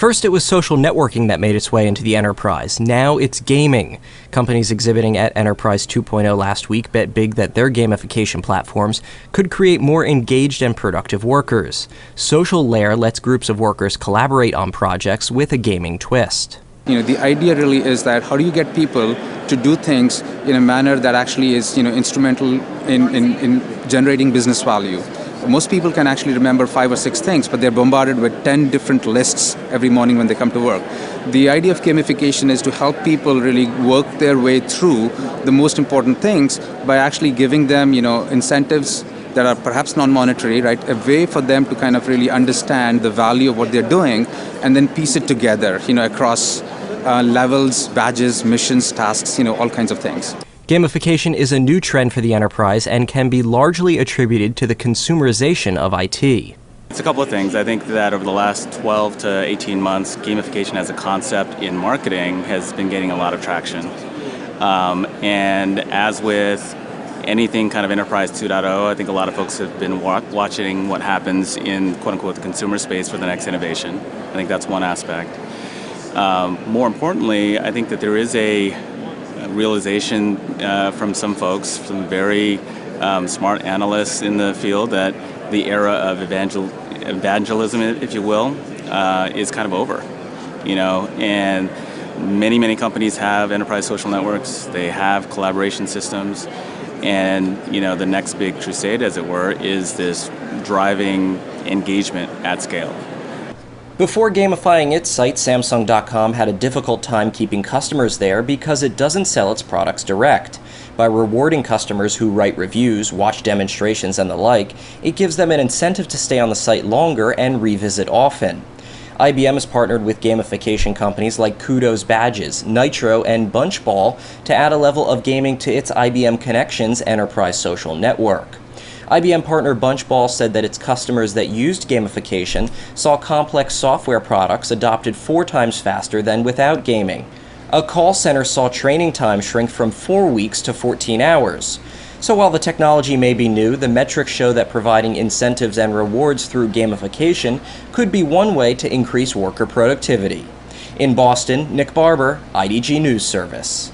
First, it was social networking that made its way into the enterprise. Now it's gaming. Companies exhibiting at Enterprise 2.0 last week bet big that their gamification platforms could create more engaged and productive workers. Social Layer lets groups of workers collaborate on projects with a gaming twist. The idea really is that how do you get people to do things in a manner that actually is, instrumental in generating business value. Most people can actually remember 5 or 6 things, but they're bombarded with 10 different lists every morning when they come to work. The idea of gamification is to help people really work their way through the most important things by actually giving them, incentives that are perhaps non-monetary, right? A way for them to kind of really understand the value of what they're doing and then piece it together, across levels, badges, missions, tasks, all kinds of things. Gamification is a new trend for the enterprise and can be largely attributed to the consumerization of IT. It's a couple of things. I think that over the last 12 to 18 months, gamification as a concept in marketing has been getting a lot of traction. And as with anything kind of Enterprise 2.0, I think a lot of folks have been watching what happens in quote-unquote the consumer space for the next innovation. I think that's one aspect. More importantly, I think that there is a realization from some folks, some very smart analysts in the field, that the era of evangelism, if you will, is kind of over. And many companies have enterprise social networks. They have collaboration systems, and the next big crusade, as it were, is this driving engagement at scale. Before gamifying its site, Samsung.com had a difficult time keeping customers there because it doesn't sell its products direct. By rewarding customers who write reviews, watch demonstrations, and the like, it gives them an incentive to stay on the site longer and revisit often. IBM has partnered with gamification companies like Kudo's Badges, Nitro, and Bunchball to add a level of gaming to its IBM Connections enterprise social network. IBM partner Bunchball said that its customers that used gamification saw complex software products adopted 4 times faster than without gaming. A call center saw training time shrink from 4 weeks to 14 hours. So while the technology may be new, the metrics show that providing incentives and rewards through gamification could be one way to increase worker productivity. In Boston, Nick Barber, IDG News Service.